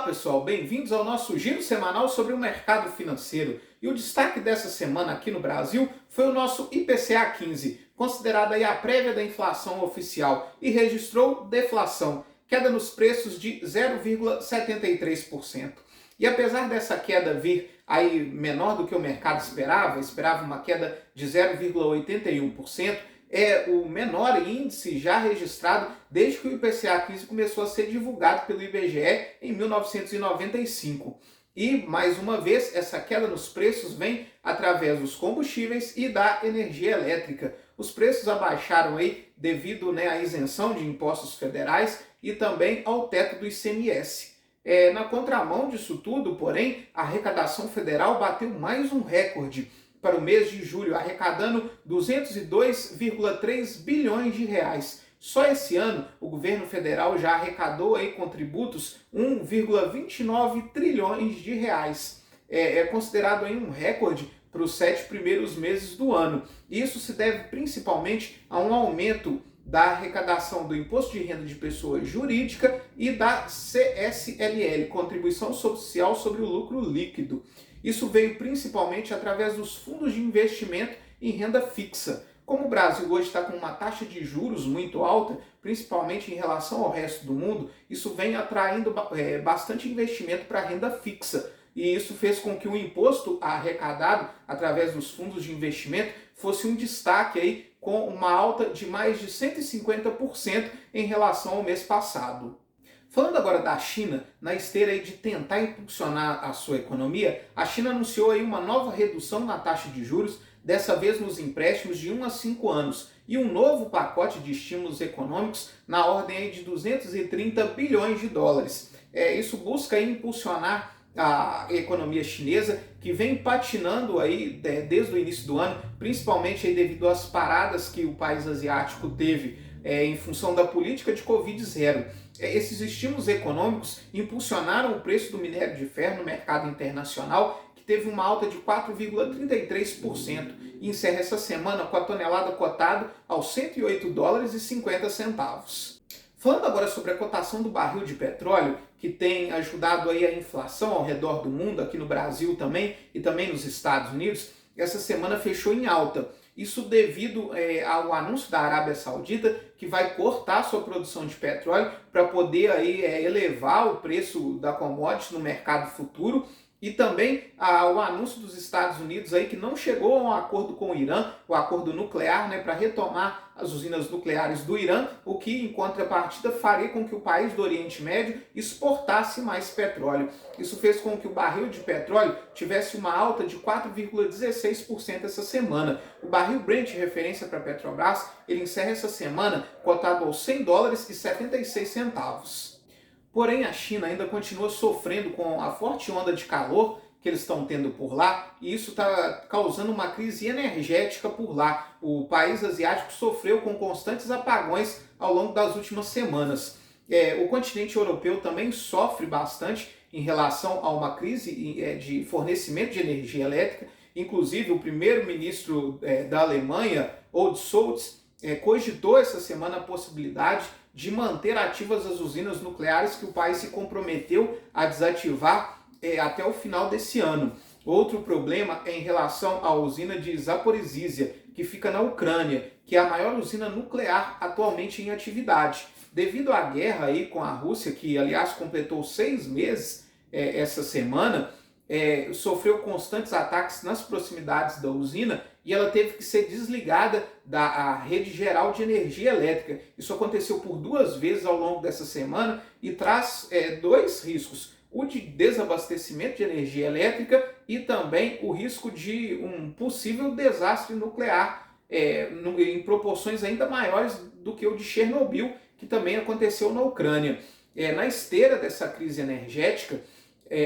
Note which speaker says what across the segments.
Speaker 1: Pessoal, bem-vindos ao nosso giro semanal sobre o mercado financeiro. E o destaque dessa semana aqui no Brasil foi o nosso IPCA 15, considerado aí a prévia da inflação oficial, e registrou deflação, queda nos preços de 0,73%. E apesar dessa queda vir aí menor do que o mercado esperava uma queda de 0,81%, é o menor índice já registrado desde que o IPCA 15 começou a ser divulgado pelo IBGE em 1995. E, mais uma vez, essa queda nos preços vem através dos combustíveis e da energia elétrica. Os preços abaixaram aí devido à isenção de impostos federais e também ao teto do ICMS. Na contramão disso tudo, porém, a arrecadação federal bateu mais um recorde para o mês de julho, arrecadando 202,3 bilhões de reais. Só esse ano, o governo federal já arrecadou aí com tributos 1,29 trilhões de reais. É considerado aí um recorde para os 7 primeiros meses do ano. Isso se deve principalmente a um aumento da arrecadação do Imposto de Renda de Pessoa Jurídica e da CSLL, Contribuição Social sobre o Lucro Líquido. Isso veio principalmente através dos fundos de investimento em renda fixa. Como o Brasil hoje está com uma taxa de juros muito alta, principalmente em relação ao resto do mundo, isso vem atraindo bastante investimento para a renda fixa. E isso fez com que o imposto arrecadado através dos fundos de investimento fosse um destaque aí, com uma alta de mais de 150% em relação ao mês passado. Falando agora da China, na esteira aí de tentar impulsionar a sua economia, a China anunciou aí uma nova redução na taxa de juros, dessa vez nos empréstimos de 1 a 5 anos, e um novo pacote de estímulos econômicos na ordem aí de 230 bilhões de dólares. Isso busca aí impulsionar a economia chinesa, que vem patinando aí desde o início do ano, principalmente aí devido às paradas que o país asiático teve em função da política de Covid-0. Esses estímulos econômicos impulsionaram o preço do minério de ferro no mercado internacional, que teve uma alta de 4,33% e encerra essa semana com a tonelada cotada aos 108 dólares e 50 centavos. Falando agora sobre a cotação do barril de petróleo, que tem ajudado aí a inflação ao redor do mundo, aqui no Brasil também e também nos Estados Unidos, essa semana fechou em alta. Isso devido ao anúncio da Arábia Saudita, que vai cortar sua produção de petróleo para poder aí, elevar o preço da commodity no mercado futuro, e também o anúncio dos Estados Unidos aí que não chegou a um acordo com o Irã, o acordo nuclear, para retomar as usinas nucleares do Irã, o que em contrapartida faria com que o país do Oriente Médio exportasse mais petróleo. Isso fez com que o barril de petróleo tivesse uma alta de 4,16% essa semana. O barril Brent, referência para a Petrobras, ele encerra essa semana cotado aos 100 dólares e 76 centavos. Porém, a China ainda continua sofrendo com a forte onda de calor que eles estão tendo por lá, e isso está causando uma crise energética por lá. O país asiático sofreu com constantes apagões ao longo das últimas semanas. O continente europeu também sofre bastante em relação a uma crise de fornecimento de energia elétrica. Inclusive, o primeiro-ministro da Alemanha, Olaf Scholz, cogitou essa semana a possibilidade de manter ativas as usinas nucleares que o país se comprometeu a desativar até o final desse ano. Outro problema é em relação à usina de Zaporizhzhia, que fica na Ucrânia, que é a maior usina nuclear atualmente em atividade. Devido à guerra aí com a Rússia, que aliás completou 6 meses essa semana, sofreu constantes ataques nas proximidades da usina e ela teve que ser desligada da rede geral de energia elétrica. Isso aconteceu por 2 vezes ao longo dessa semana e traz 2 riscos: o de desabastecimento de energia elétrica e também o risco de um possível desastre nuclear em proporções ainda maiores do que o de Chernobyl, que também aconteceu na Ucrânia. Na esteira dessa crise energética,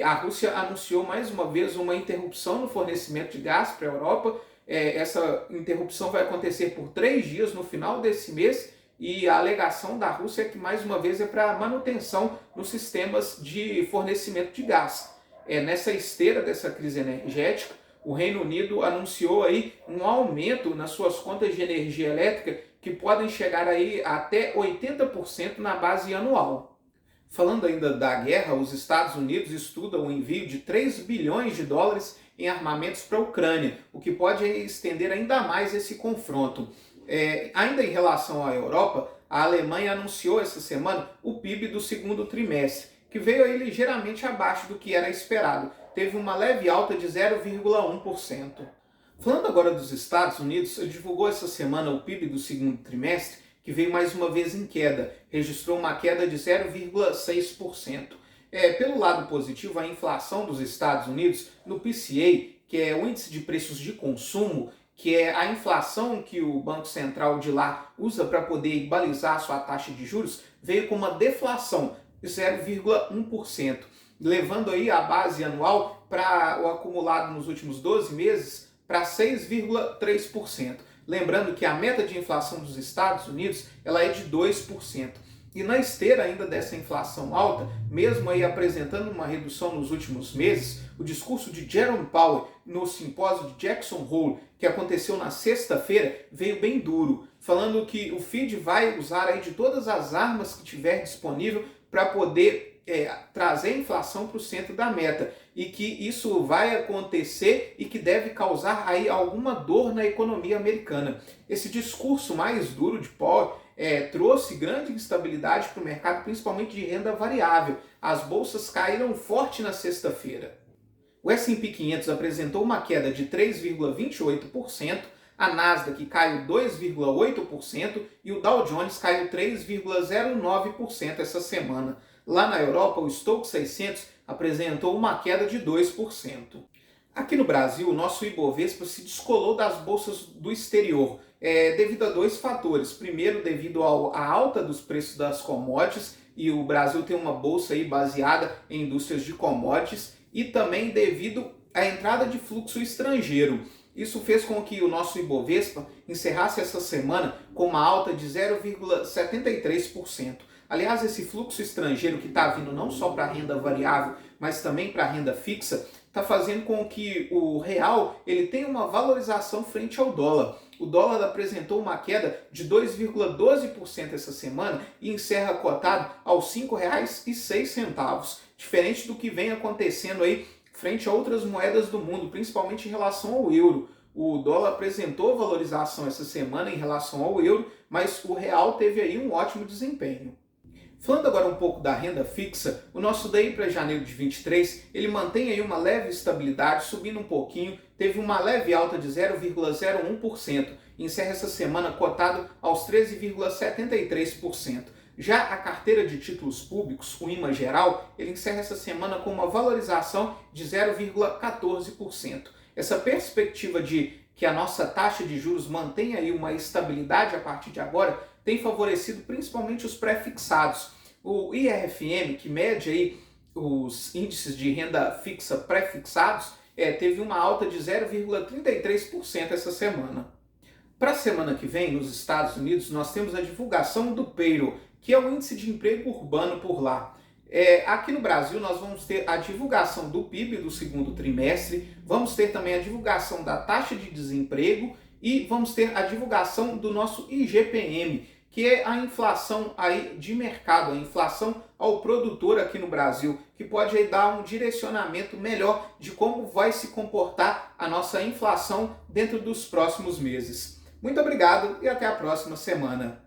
Speaker 1: a Rússia anunciou mais uma vez uma interrupção no fornecimento de gás para a Europa. Essa interrupção vai acontecer por 3 dias no final desse mês, e a alegação da Rússia é que mais uma vez é para manutenção nos sistemas de fornecimento de gás. Nessa esteira dessa crise energética, o Reino Unido anunciou aí um aumento nas suas contas de energia elétrica que podem chegar aí até 80% na base anual. Falando ainda da guerra, os Estados Unidos estudam o envio de 3 bilhões de dólares em armamentos para a Ucrânia, o que pode estender ainda mais esse confronto. Ainda em relação à Europa, a Alemanha anunciou essa semana o PIB do segundo trimestre, que veio aí ligeiramente abaixo do que era esperado. Teve uma leve alta de 0,1%. Falando agora dos Estados Unidos, divulgou essa semana o PIB do segundo trimestre, que veio mais uma vez em queda, registrou uma queda de 0,6%. Pelo lado positivo, a inflação dos Estados Unidos, no PCA, que é o índice de preços de consumo, que é a inflação que o Banco Central de lá usa para poder balizar a sua taxa de juros, veio com uma deflação de 0,1%, levando aí a base anual para o acumulado nos últimos 12 meses para 6,3%. Lembrando que a meta de inflação dos Estados Unidos ela é de 2%. E na esteira ainda dessa inflação alta, mesmo aí apresentando uma redução nos últimos meses, o discurso de Jerome Powell no simpósio de Jackson Hole, que aconteceu na sexta-feira, veio bem duro, falando que o Fed vai usar aí de todas as armas que tiver disponível para poder trazer a inflação para o centro da meta e que isso vai acontecer e que deve causar aí alguma dor na economia americana. Esse discurso mais duro de Powell trouxe grande instabilidade para o mercado, principalmente de renda variável. As bolsas caíram forte na sexta-feira. O S&P 500 apresentou uma queda de 3,28%, a Nasdaq caiu 2,8% e o Dow Jones caiu 3,09% essa semana. Lá na Europa, o Stoxx 600 apresentou uma queda de 2%. Aqui no Brasil, o nosso Ibovespa se descolou das bolsas do exterior, devido a dois fatores. Primeiro, devido à alta dos preços das commodities, e o Brasil tem uma bolsa aí baseada em indústrias de commodities, e também devido à entrada de fluxo estrangeiro. Isso fez com que o nosso Ibovespa encerrasse essa semana com uma alta de 0,73%. Aliás, esse fluxo estrangeiro que está vindo não só para a renda variável, mas também para a renda fixa, está fazendo com que o real ele tenha uma valorização frente ao dólar. O dólar apresentou uma queda de 2,12% essa semana e encerra cotado aos R$ 5,06, diferente do que vem acontecendo aí frente a outras moedas do mundo, principalmente em relação ao euro. O dólar apresentou valorização essa semana em relação ao euro, mas o real teve aí um ótimo desempenho. Falando agora um pouco da renda fixa, o nosso DI para janeiro de 23, ele mantém aí uma leve estabilidade, subindo um pouquinho, teve uma leve alta de 0,01%, e encerra essa semana cotado aos 13,73%. Já a carteira de títulos públicos, o IMA geral, ele encerra essa semana com uma valorização de 0,14%. Essa perspectiva de que a nossa taxa de juros mantenha aí uma estabilidade a partir de agora, tem favorecido principalmente os pré-fixados. O IRFM, que mede aí os índices de renda fixa pré-fixados, teve uma alta de 0,33% essa semana. Para a semana que vem, nos Estados Unidos, nós temos a divulgação do payroll, que é o índice de emprego urbano por lá. Aqui no Brasil, nós vamos ter a divulgação do PIB do segundo trimestre, vamos ter também a divulgação da taxa de desemprego e vamos ter a divulgação do nosso IGPM, que é a inflação aí de mercado, a inflação ao produtor aqui no Brasil, que pode aí dar um direcionamento melhor de como vai se comportar a nossa inflação dentro dos próximos meses. Muito obrigado e até a próxima semana.